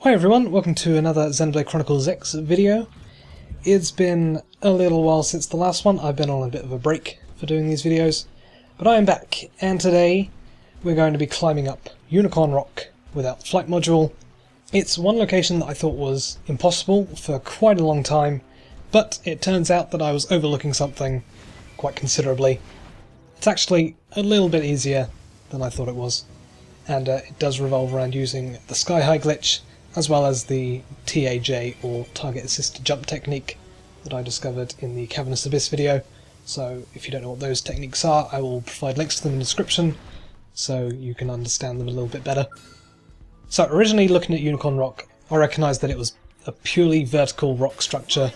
Hi everyone, welcome to another Xenoblade Chronicles X video. It's been a little while since the last one. I've been on a bit of a break for doing these videos, but I am back, and today we're going to be climbing up Unicorn Rock without the flight module. It's one location that I thought was impossible for quite a long time, but it turns out that I was overlooking something quite considerably. It's actually a little bit easier than I thought it was, and it does revolve around using the Sky High glitch, as well as the TAJ, or Target Assisted Jump technique, that I discovered in the Cavernous Abyss video. So if you don't know what those techniques are, I will provide links to them in the description, so you can understand them a little bit better. So originally looking at Unicorn Rock, I recognised that it was a purely vertical rock structure.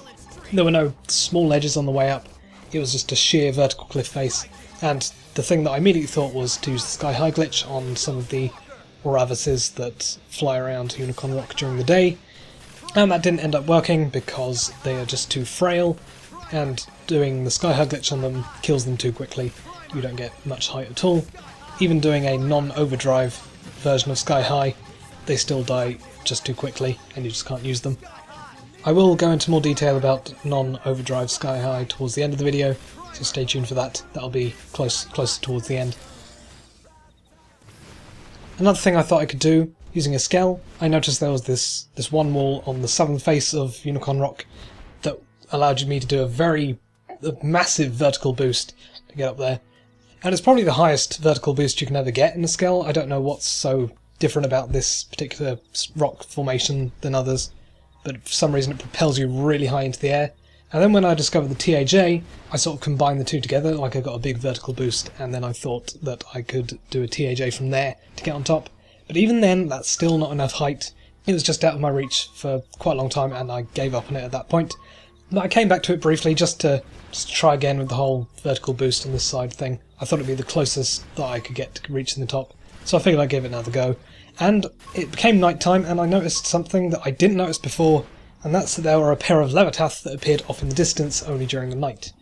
There were no small ledges on the way up, it was just a sheer vertical cliff face, and the thing that I immediately thought was to use the Sky High glitch on some of the Oravises that fly around Unicorn Rock during the day, and that didn't end up working because they are just too frail, and doing the Sky High glitch on them kills them too quickly. You don't get much height at all. Even doing a non-overdrive version of Sky High, they still die just too quickly, and you just can't use them. I will go into more detail about non-overdrive Sky High towards the end of the video, so stay tuned for that. That'll be closer towards the end. Another thing I thought I could do, using a Skell, I noticed there was this one wall on the southern face of Unicorn Rock that allowed me to do a massive vertical boost to get up there. And it's probably the highest vertical boost you can ever get in a Skell. I don't know what's so different about this particular rock formation than others, but for some reason it propels you really high into the air. And then when I discovered the TAJ, I sort of combined the two together, like I got a big vertical boost, and then I thought that I could do a TAJ from there to get on top. But even then, that's still not enough height. It was just out of my reach for quite a long time, and I gave up on it at that point. But I came back to it briefly just to try again with the whole vertical boost on this side thing. I thought it'd be the closest that I could get to reaching the top, so I figured I'd give it another go. And it became night time, and I noticed something that I didn't notice before, and that's that there were a pair of Levitath that appeared off in the distance only during the night.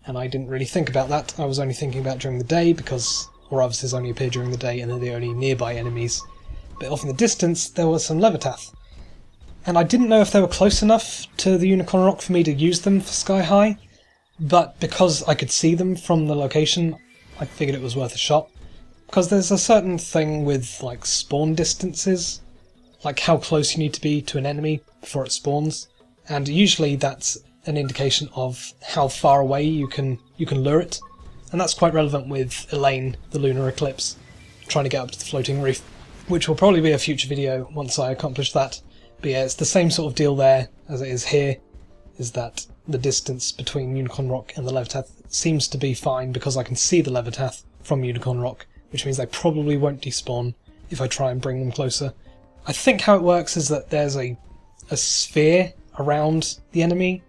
And I didn't really think about that. I was only thinking about during the day, because Oravises only appear during the day and they're the only nearby enemies. But off in the distance there were some Levitath. And I didn't know if they were close enough to the Unicorn Rock for me to use them for Sky High, but because I could see them from the location, I figured it was worth a shot. Because there's a certain thing with like spawn distances, like how close you need to be to an enemy before it spawns, and usually that's an indication of how far away you can lure it, and that's quite relevant with Elaine, the Lunar Eclipse, trying to get up to the floating reef, which will probably be a future video once I accomplish that. But yeah, it's the same sort of deal there as it is here, is that the distance between Unicorn Rock and the Levitath seems to be fine because I can see the Levitath from Unicorn Rock, which means they probably won't despawn if I try and bring them closer. I think how it works is that there's a sphere around the enemy.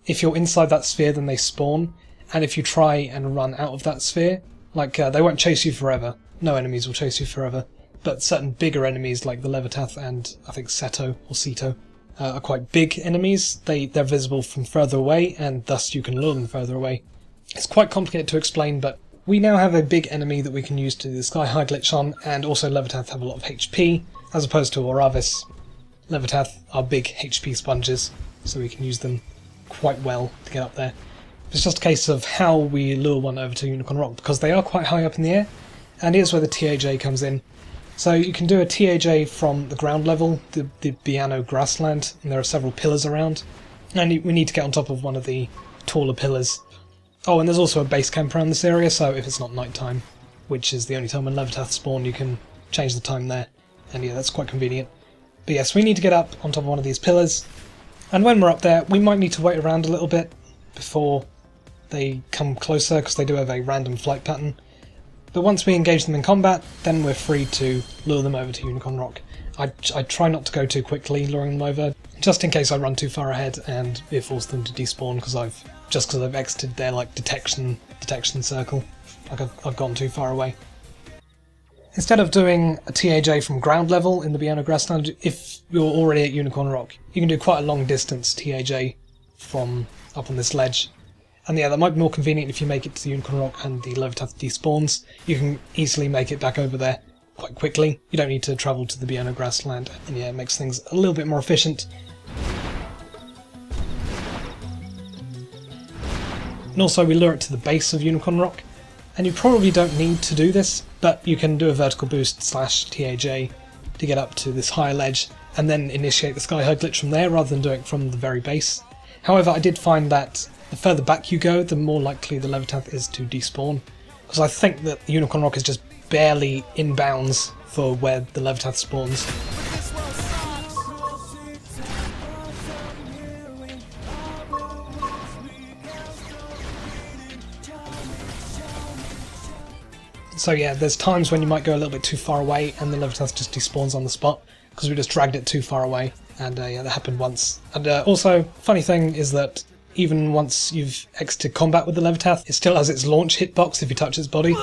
If you're inside that sphere, then they spawn, and if you try and run out of that sphere, they won't chase you forever. No enemies will chase you forever, but certain bigger enemies like the Levitath and I think Seto or Ceto are quite big enemies. They're visible from further away, and thus you can lure them further away. It's quite complicated to explain, but we now have a big enemy that we can use to do the Sky High glitch on, and also Levitath have a lot of HP, as opposed to Oravis. Levitath are big HP sponges, so we can use them quite well to get up there. It's just a case of how we lure one over to Unicorn Rock, because they are quite high up in the air, and here's where the TAJ comes in. So you can do a TAJ from the ground level, the Biano grassland, and there are several pillars around, and we need to get on top of one of the taller pillars. Oh, and there's also a base camp around this area, so if it's not night time, which is the only time when Levitath spawn, you can change the time there, and yeah, that's quite convenient. But yes, we need to get up on top of one of these pillars, and when we're up there, we might need to wait around a little bit before they come closer, because they do have a random flight pattern. But once we engage them in combat, then we're free to lure them over to Unicorn Rock. I try not to go too quickly luring them over, just in case I run too far ahead and it forces them to despawn because I've exited their detection circle. I've gone too far away. Instead of doing a TAJ from ground level in the Biano grassland, if you're already at Unicorn Rock, you can do quite a long distance TAJ from up on this ledge. And yeah, that might be more convenient if you make it to the Unicorn Rock and the Levitath despawns. You can easily make it back over there quite quickly. You don't need to travel to the Biona grassland, and yeah, it makes things a little bit more efficient. And also we lure it to the base of Unicorn Rock, and you probably don't need to do this, but you can do a vertical boost / TAJ to get up to this higher ledge, and then initiate the Sky High glitch from there rather than doing it from the very base. However, I did find that the further back you go, the more likely the Levitath is to despawn, because I think that Unicorn Rock is just barely in bounds for where the Levitath spawns. So yeah, there's times when you might go a little bit too far away and the Levitath just despawns on the spot, because we just dragged it too far away, and yeah, that happened once. And also, funny thing is that even once you've exited combat with the Levitath, it still has its launch hitbox if you touch its body.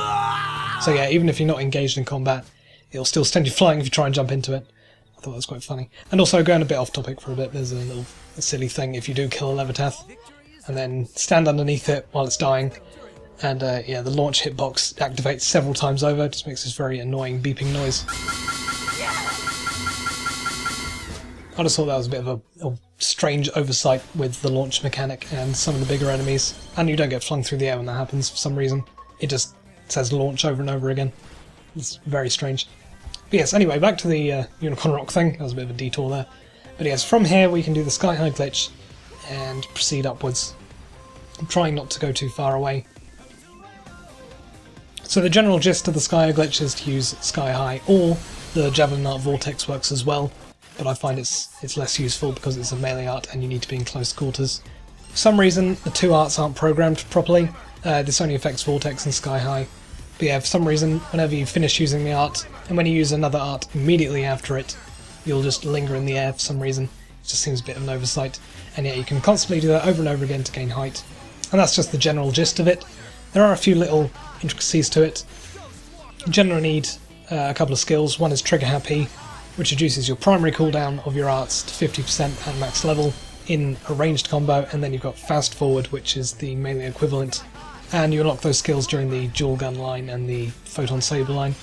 So yeah, even if you're not engaged in combat, it'll still send you flying if you try and jump into it. I thought that was quite funny. And also, going a bit off topic for a bit, there's a silly thing if you do kill a Levitath, and then stand underneath it while it's dying, and yeah, the launch hitbox activates several times over, just makes this very annoying beeping noise. I just thought that was a bit of a strange oversight with the launch mechanic and some of the bigger enemies, and you don't get flung through the air when that happens for some reason. It just says launch over and over again. It's very strange. But yes, anyway, back to the Unicorn Rock thing. That was a bit of a detour there. But yes, from here we can do the Sky High glitch and proceed upwards. I'm trying not to go too far away. So the general gist of the Sky High glitch is to use Sky High, or the Javelin Art Vortex works as well, but I find it's less useful because it's a melee art and you need to be in close quarters. For some reason the two arts aren't programmed properly. This only affects Vortex and Sky High. But yeah, for some reason, whenever you finish using the art, and when you use another art immediately after it, you'll just linger in the air for some reason. It just seems a bit of an oversight. And yeah, you can constantly do that over and over again to gain height. And that's just the general gist of it. There are a few little intricacies to it. You generally need a couple of skills. One is Trigger Happy, which reduces your primary cooldown of your arts to 50% at max level in a ranged combo, and then you've got Fast Forward, which is the melee equivalent, and you unlock those skills during the dual gun line and the photon saber line.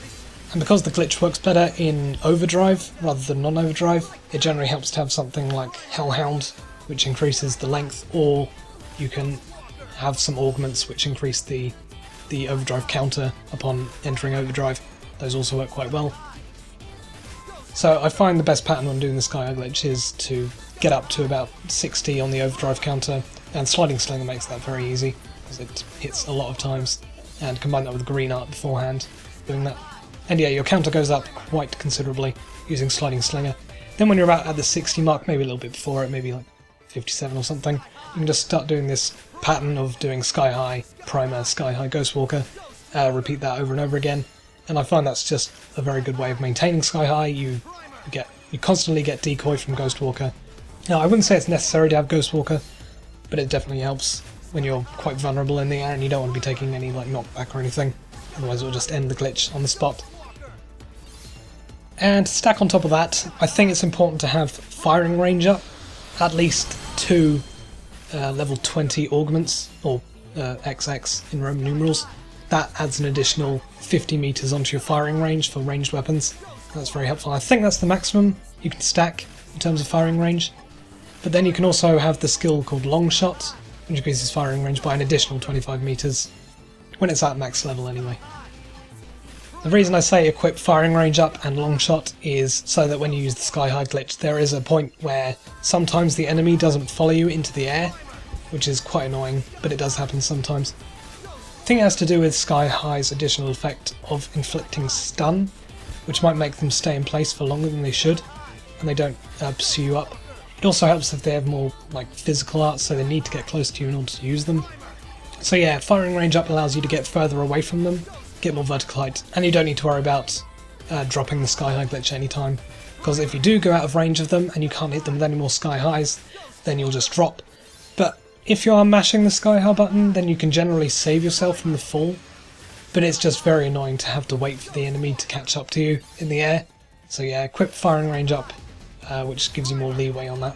And because the glitch works better in overdrive rather than non-overdrive, it generally helps to have something like Hellhound, which increases the length, or you can have some augments which increase the overdrive counter upon entering overdrive. Those also work quite well. So I find the best pattern when doing the Sky High glitch is to get up to about 60 on the overdrive counter, and Sliding Slinger makes that very easy because it hits a lot of times, and combine that with green art beforehand doing that. And yeah, your counter goes up quite considerably using Sliding Slinger. Then when you're about at the 60 mark, maybe a little bit before it, maybe like 57 or something, you can just start doing this pattern of doing Sky High, Primer, Sky High, Ghostwalker, repeat that over and over again, and I find that's just a very good way of maintaining Sky High. You constantly get decoy from Ghostwalker. Now I wouldn't say it's necessary to have Ghostwalker, but it definitely helps when you're quite vulnerable in the air and you don't want to be taking any like knockback or anything, otherwise it'll just end the glitch on the spot. And to stack on top of that, I think it's important to have firing range up, at least 2 level 20 augments, or XX in Roman numerals. That adds an additional 50 meters onto your firing range for ranged weapons. That's very helpful. I think that's the maximum you can stack in terms of firing range. But then you can also have the skill called Long Shot, which increases firing range by an additional 25 meters, when it's at max level anyway. The reason I say equip firing range up and long shot is so that when you use the Sky High glitch, there is a point where sometimes the enemy doesn't follow you into the air, which is quite annoying, but it does happen sometimes. I think it has to do with Sky High's additional effect of inflicting stun, which might make them stay in place for longer than they should, and they don't pursue you up. It also helps if they have more like physical arts, so they need to get close to you in order to use them. So yeah, firing range up allows you to get further away from them, get more vertical height, and you don't need to worry about dropping the Sky High glitch anytime, because if you do go out of range of them and you can't hit them with any more Sky Highs, then you'll just drop. But if you are mashing the Sky High button, then you can generally save yourself from the fall, but it's just very annoying to have to wait for the enemy to catch up to you in the air. So yeah, equip firing range up, which gives you more leeway on that.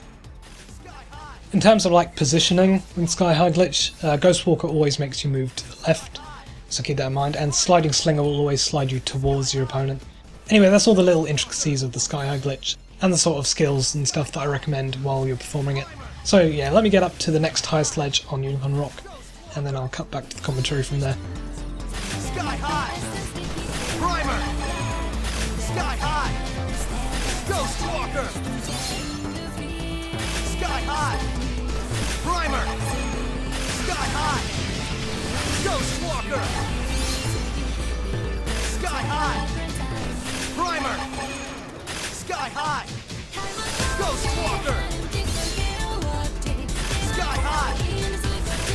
In terms of like positioning with Sky High glitch, Ghostwalker always makes you move to the left, so keep that in mind, and Sliding Slinger will always slide you towards your opponent. Anyway, that's all the little intricacies of the Sky High glitch, and the sort of skills and stuff that I recommend while you're performing it. So yeah, let me get up to the next highest ledge on Unicorn Rock, and then I'll cut back to the commentary from there. Sky high! Primer! Sky high! Ghost Walker! Sky high! Primer! Sky high! Ghost Walker! Sky high! Primer! Sky high! Ghost Walker! Sky high!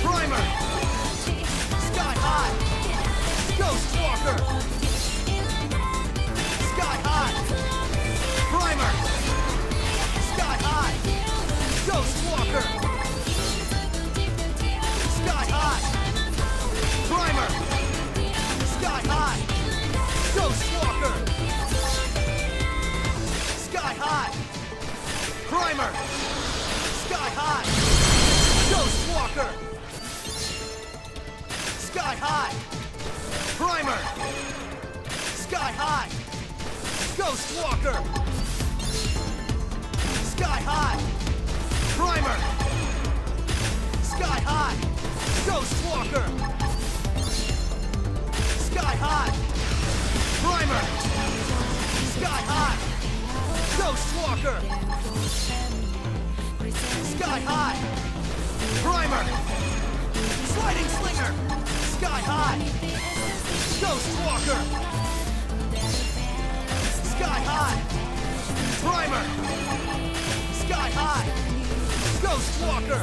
Primer! Sky high! Ghost Walker! Sky high! Primer! Sky high! Ghost Walker! Sky high! Primer! Sky high! Ghost Walker! Sky high! Primer! Sky high! Ghost Walker! Sky high! Primer! Sky high! Ghost Walker! Sky high! Primer! Sky high! Ghost Walker! Sky high! Primer! Sky high! Ghost Walker! Sky high! Primer! Sliding Slinger! Sky high! Ghost Walker! Sky high! Primer! Sky high! Ghost Walker!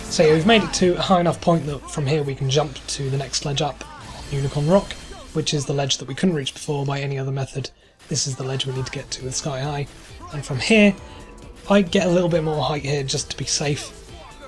So yeah, we've made it to a high enough point that from here we can jump to the next ledge up on Unicorn Rock, which is the ledge that we couldn't reach before by any other method. This is the ledge we need to get to with Sky High. And from here, I get a little bit more height here just to be safe,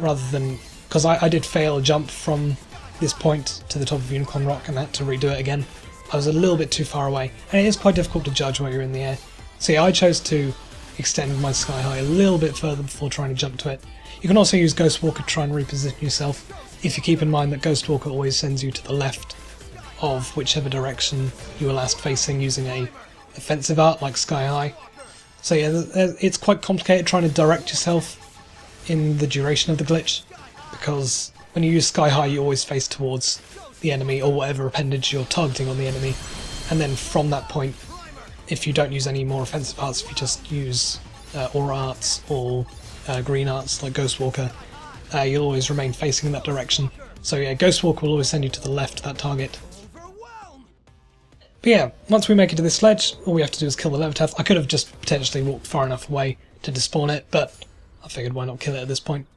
rather than... because I did fail a jump from this point to the top of Unicorn Rock and had to redo it again. I was a little bit too far away, and it is quite difficult to judge while you're in the air. So yeah, I chose to extend my Sky High a little bit further before trying to jump to it. You can also use Ghost Walker to try and reposition yourself, if you keep in mind that Ghost Walker always sends you to the left of whichever direction you were last facing using a offensive art like Sky High. So yeah, it's quite complicated trying to direct yourself in the duration of the glitch, because when you use Sky High you always face towards the enemy or whatever appendage you're targeting on the enemy, and then from that point, if you don't use any more offensive arts, if you just use aura arts or green arts like Ghost Walker, you'll always remain facing in that direction. So yeah, Ghost Walker will always send you to the left of that target. But yeah, once we make it to this ledge, all we have to do is kill the Levitath. I could have just potentially walked far enough away to despawn it, but I figured why not kill it at this point.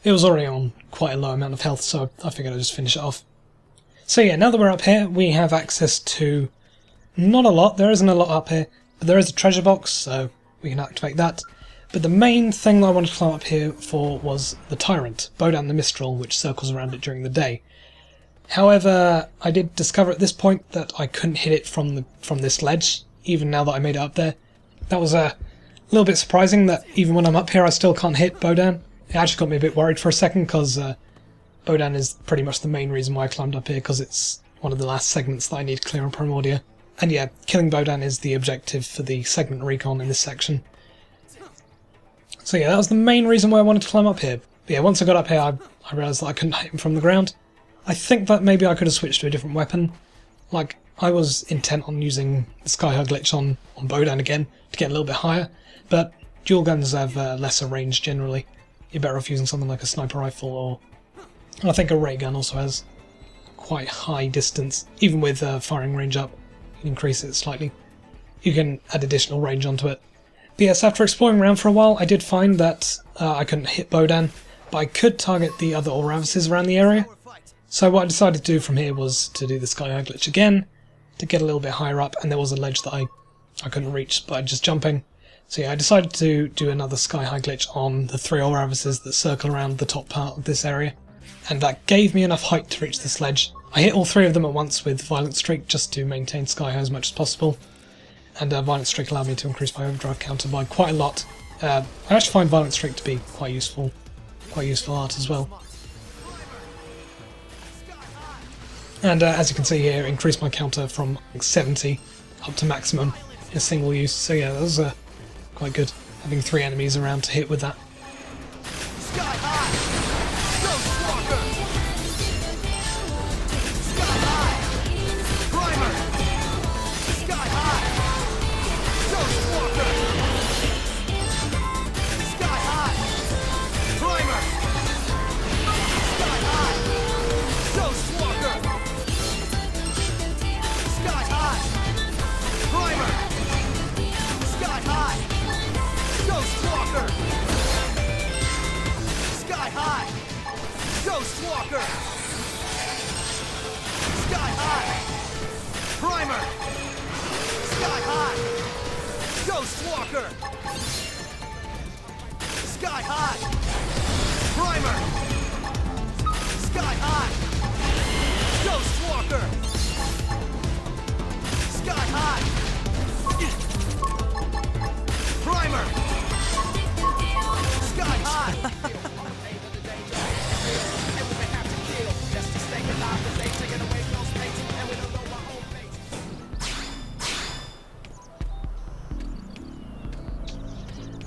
It was already on quite a low amount of health, so I figured I'd just finish it off. So yeah, now that we're up here, we have access to not a lot. There isn't a lot up here, but there is a treasure box, so we can activate that. But the main thing that I wanted to climb up here for was the tyrant, Bohdan the Mistral, which circles around it during the day. However, I did discover at this point that I couldn't hit it from this ledge, even now that I made it up there. That was a little bit surprising that even when I'm up here I still can't hit Bohdan. It actually got me a bit worried for a second, because Bohdan is pretty much the main reason why I climbed up here, because it's one of the last segments that I need to clear on Primordia. And yeah, killing Bohdan is the objective for the segment recon in this section. So yeah, that was the main reason why I wanted to climb up here. But yeah, once I got up here I realised that I couldn't hit him from the ground. I think that maybe I could have switched to a different weapon. Like, I was intent on using the Sky High glitch on Bohdan again to get a little bit higher, but dual guns have lesser range generally. You're better off using something like a sniper rifle, or I think a ray gun also has quite high distance. Even with firing range up, you can increase it slightly. You can add additional range onto it. But yes, after exploring around for a while, I did find that I couldn't hit Bohdan, but I could target the other Oravises around the area. So what I decided to do from here was to do the Sky High glitch again, to get a little bit higher up, and there was a ledge that I couldn't reach by just jumping. So yeah, I decided to do another Sky High glitch on the 3 Oravises that circle around the top part of this area, and that gave me enough height to reach this ledge. I hit all 3 of them at once with Violent Streak just to maintain Sky High as much as possible, and Violent Streak allowed me to increase my overdrive counter by quite a lot. I actually find Violent Streak to be quite useful art as well. And as you can see here, increased my counter from like 70 up to maximum in a single use. So yeah, that was quite good, having 3 enemies around to hit with that. Sky high! Ghost Walker! Sky high! Primer! Sky high! Ghost Walker! Sky high! Primer! Sky high! Ghost Walker! Sky high! Primer! Sky high! Ghost Walker! Sky high! Ghost Walker! Sky high! Primer! Sky high! Ghost Walker! Sky high! Primer! Sky high! Ghost Walker! Sky high! Primer! Sky high!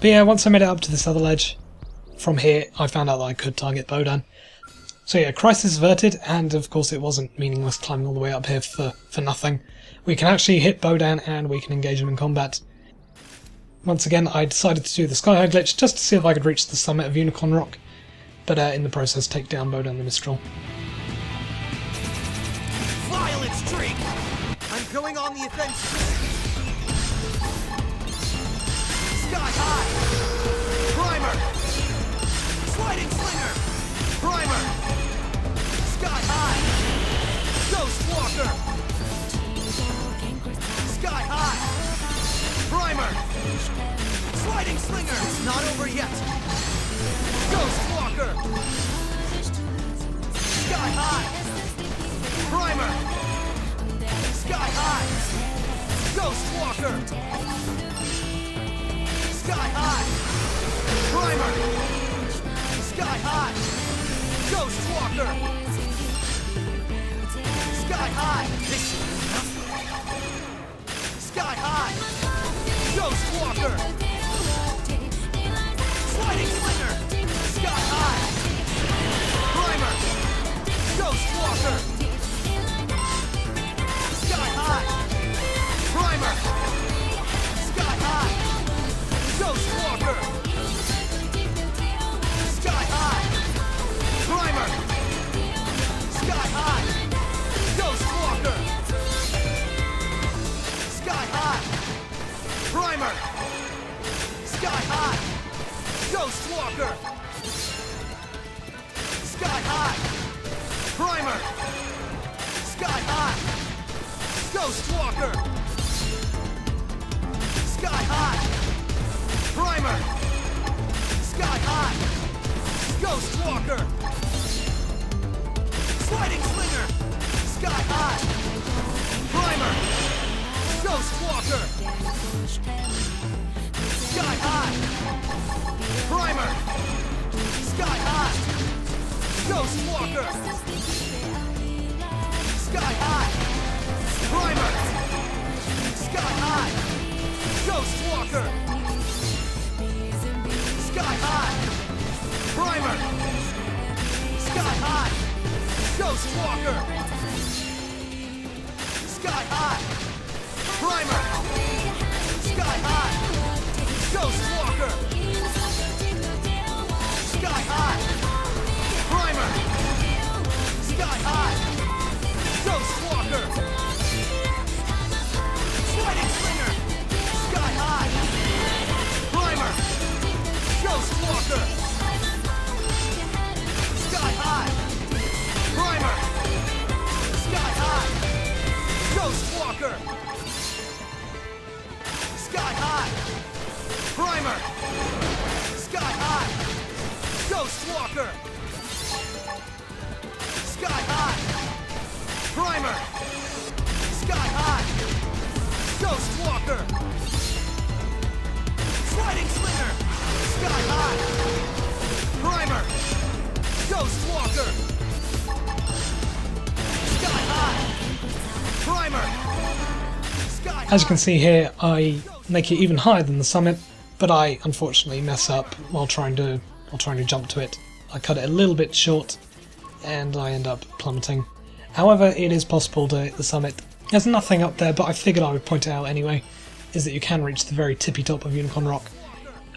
But yeah, once I made it up to this other ledge, from here I found out that I could target Bohdan. So yeah, crisis averted, and of course it wasn't meaningless climbing all the way up here for nothing. We can actually hit Bohdan and we can engage him in combat. Once again, I decided to do the sky high glitch just to see if I could reach the summit of Unicorn Rock, but in the process take down Bohdan the Mistral. Violent streak! I'm going on the offensive! Sky high! Primer! Sliding slinger! Primer! Sky high! Ghost Walker! Sky high! Primer! Sliding slinger! It's not over yet! Ghost Walker! Sky high! Primer! Sky high! Ghost Walker! Sky high! Primer! Sky high! Ghost Walker! Sky high! Sky high! Ghost Walker! Sliding slinger! Sky high! Primer! Ghost Walker! Sky high! Primer! Sky high! Ghost Walker! Sky high! Primer! Sky high! Ghost Walker! Sky high! Primer! Sky high! Ghost Walker! Sky high! Primer! Sky high! Ghost Walker! Sky high! Primer! Sky high! Ghost Walker! Sliding slinger! Sky high! Primer! Ghost Walker! Sky high! Primer! Sky high! Ghost Walker! Sky high! Primer! Sky high! Ghost Walker! Sky high! Primer! Sky high! Ghost Walker! Sky high! Primer! Sky high! Ghost Walker! Sky high! Primer! Sky high! Ghost Walker! Sliding slinger! Sky high! Primer! Ghost Walker! Sky high! Primer! Sky high! Ghost Walker! Sky high! Primer! Sky high! Ghost Walker! Sky high! Primer! Sky high! Ghost Walker! Sliding slinger! Sky high! Primer! Ghost Walker! Sky high! Primer. Sky As you can see here, I make it even higher than the summit, but I unfortunately mess up while trying to jump to it. I cut it a little bit short, and I end up plummeting. However, it is possible to hit the summit. There's nothing up there, but I figured I would point it out anyway, is that you can reach the very tippy top of Unicorn Rock.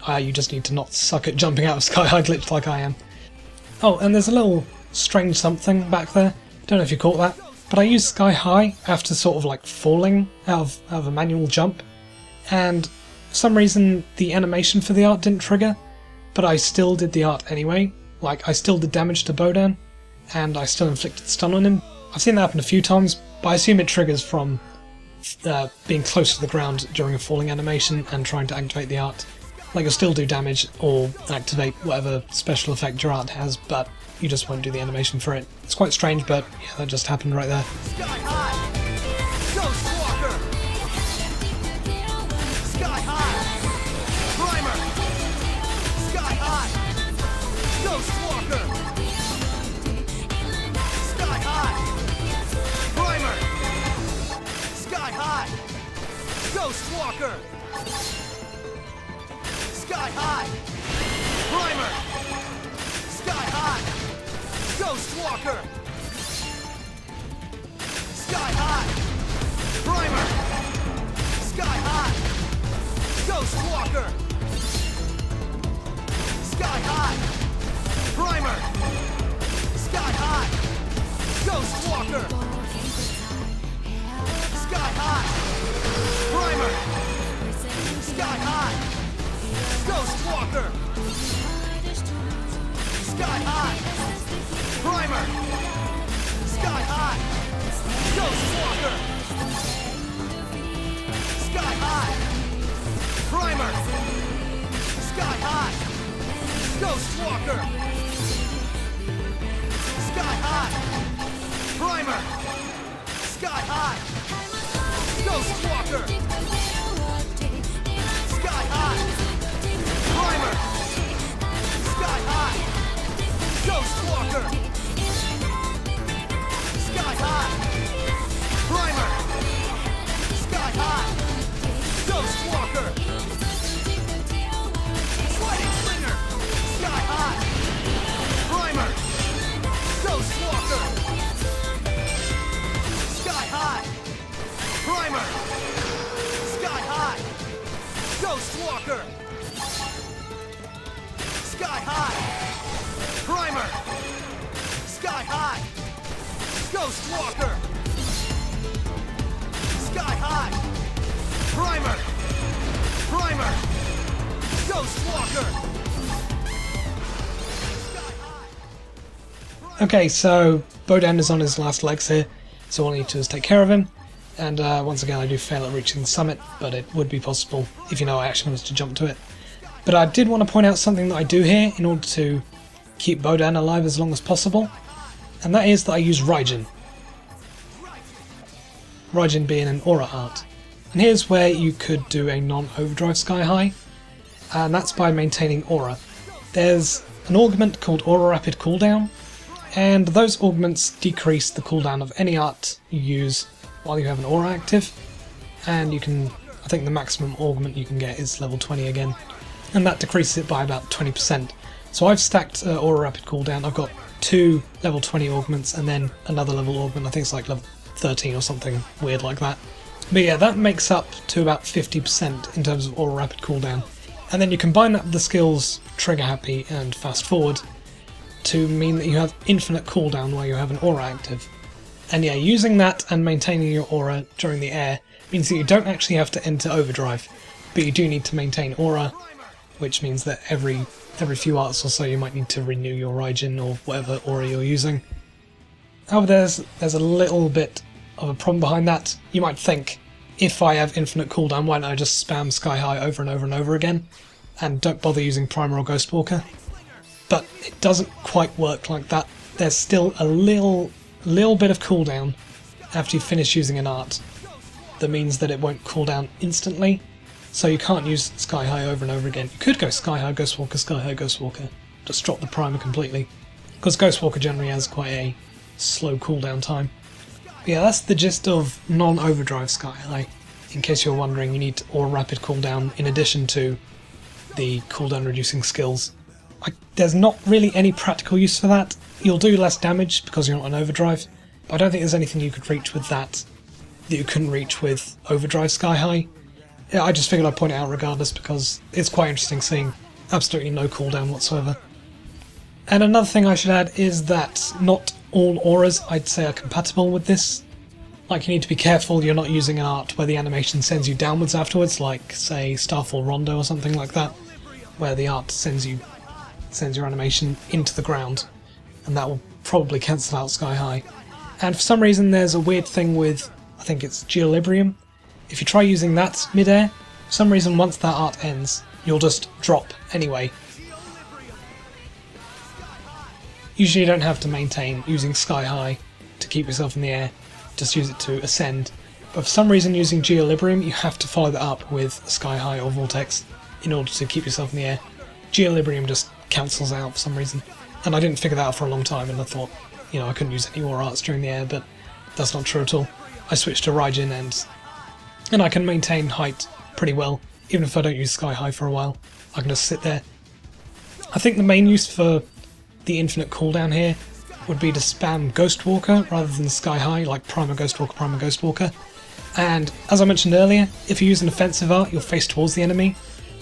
You just need to not suck at jumping out of Sky High glitch like I am. Oh, and there's a little strange something back there. Don't know if you caught that, but I used Sky High after sort of like falling out of a manual jump, and for some reason the animation for the art didn't trigger, but I still did the art anyway. Like, I still did damage to Bohdan, and I still inflicted stun on him. I've seen that happen a few times, but I assume it triggers from being close to the ground during a falling animation and trying to activate the art. Like, you'll still do damage or activate whatever special effect your art has, but you just won't do the animation for it. It's quite strange, but yeah, that just happened right there. Sky high. Ghost Walker. Sky high. Primer. Sky high. Ghost Walker. Sky high. Primer. Sky high. Ghost Walker. Sky high. Primer. Sky high. Ghost Walker. Sky high. Primer. Sky high. Ghost Walker. Sky high. Primer. Sky high. Ghost Walker. Sky high. Primer. Sky high. Ghost Walker. Sky high. Primer. Sky high. Ghost Walker. Sky high. Primer. Sky high. Ghost Walker. Sky high. Primer. Sky high. Ghost Walker. Sky high. Primer. Sky high. Ghost Walker. Sky high. Primer. Sky high. Ghost Walker. Sliding Slinger. Sky high. Primer. Ghost Walker. Sky high. Primer. Sky high. Ghost Walker. Sky high. Primer. Sky high. Ghost Walker. Sky high. Primer. Primer. Ghost Walker. Sky high. Okay, so Bohdan is on his last legs here, so all I need to do is take care of him. And once again, I do fail at reaching the summit, but it would be possible if you know I actually managed to jump to it. But I did want to point out something that I do here in order to keep Bohdan alive as long as possible, and that is that I use Raijin. Raijin being an aura art. And here's where you could do a non-overdrive Sky High, and that's by maintaining aura. There's an augment called Aura Rapid Cooldown, and those augments decrease the cooldown of any art you use while you have an aura active, and you can, I think the maximum augment you can get is level 20 again, and that decreases it by about 20%. So I've stacked Aura Rapid Cooldown. I've got 2 level 20 augments and then another level augment. I think it's like level 13 or something weird like that. But yeah, that makes up to about 50% in terms of Aura Rapid Cooldown. And then you combine that with the skills Trigger Happy and Fast Forward to mean that you have infinite cooldown while you have an aura active. And yeah, using that and maintaining your aura during the air means that you don't actually have to enter overdrive, but you do need to maintain aura, which means that every few arts or so you might need to renew your Raijin or whatever aura you're using. However, there's a little bit of a problem behind that. You might think, if I have infinite cooldown, why don't I just spam Sky High over and over and over again, and don't bother using Primer or Ghostwalker? But it doesn't quite work like that. There's still a little bit of cooldown after you finish using an art that means that it won't cool down instantly, so you can't use Sky High over and over again. You could go Sky High, Ghostwalker, Sky High, Ghostwalker, just drop the primer completely, because Ghostwalker generally has quite a slow cooldown time. Yeah, that's the gist of non-overdrive Sky High. In case you're wondering, you need Aura Rapid cooldown in addition to the cooldown reducing skills. There's not really any practical use for that. You'll do less damage because you're not on overdrive, but I don't think there's anything you could reach with that you couldn't reach with overdrive Sky High. Yeah, I just figured I'd point it out regardless because it's quite interesting seeing absolutely no cooldown whatsoever. And another thing I should add is that not all auras, I'd say, are compatible with this. Like, you need to be careful you're not using an art where the animation sends you downwards afterwards, like, say, Starfall Rondo or something like that, where the art sends your animation into the ground, and that will probably cancel out Sky High. And for some reason there's a weird thing with, I think it's Geolibrium. If you try using that mid-air, for some reason once that art ends, you'll just drop anyway. Usually you don't have to maintain using Sky High to keep yourself in the air, just use it to ascend. But for some reason using Geolibrium you have to follow that up with Sky High or Vortex in order to keep yourself in the air. Geolibrium just cancels out for some reason. And I didn't figure that out for a long time, and I thought, you know, I couldn't use any more arts during the air, but that's not true at all. I switched to Raijin and I can maintain height pretty well, even if I don't use Sky High for a while. I can just sit there. I think the main use for the infinite cooldown here would be to spam Ghostwalker rather than Sky High, like Primer Ghostwalker, Primer Ghostwalker. And as I mentioned earlier, if you use an offensive art, you'll face towards the enemy.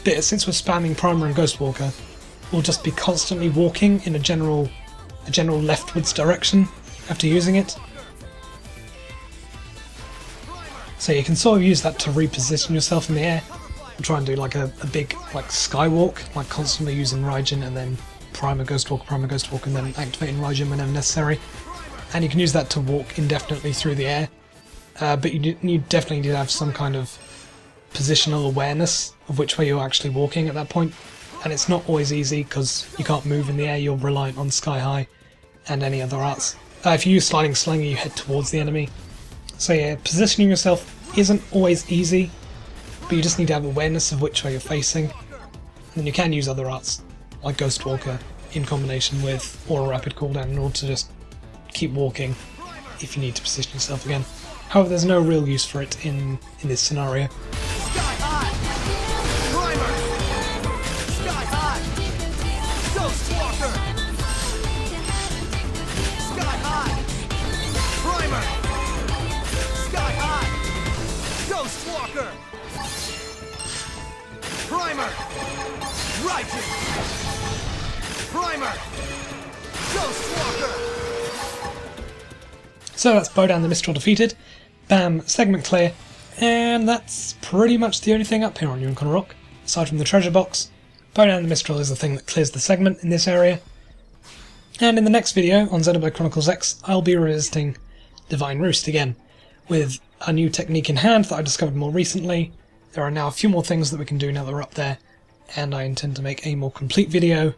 But since we're spamming Primer and Ghostwalker, we'll just be constantly walking in a general leftwards direction after using it. So you can sort of use that to reposition yourself in the air and try and do like a big like skywalk, like constantly using Raijin and then Primer Ghostwalk, and then activating Raijin whenever necessary. And you can use that to walk indefinitely through the air. But you definitely need to have some kind of positional awareness of which way you're actually walking at that point. And it's not always easy because you can't move in the air, you're reliant on Sky High and any other arts. If you use Sliding Slinger, you head towards the enemy. So yeah, positioning yourself isn't always easy, but you just need to have awareness of which way you're facing. And then you can use other arts, like Ghostwalker, in combination with Aura Rapid cooldown in order to just keep walking if you need to position yourself again. However, there's no real use for it in this scenario. Sky high! Primer! Sky high! Ghostwalker! Sky high! Primer! Sky high! Ghostwalker! Primer! Raijin! Primer! Ghostwalker! So that's Bohdan the Mistral defeated. Bam, segment clear. And that's pretty much the only thing up here on Unicorn Rock, aside from the treasure box. Bohdan the Mistral is the thing that clears the segment in this area. And in the next video on Xenoblade Chronicles X, I'll be revisiting Divine Roost again, with a new technique in hand that I discovered more recently. There are now a few more things that we can do now that we're up there, and I intend to make a more complete video,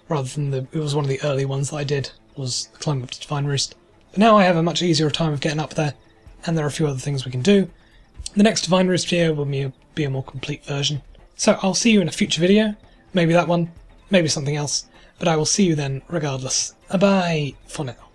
rather than it was one of the early ones that I did, was the climb up to Divine Roost. But now I have a much easier time of getting up there, and there are a few other things we can do. The next Divine Roost video will be a more complete version. So I'll see you in a future video, maybe that one, maybe something else, but I will see you then regardless. Bye for now.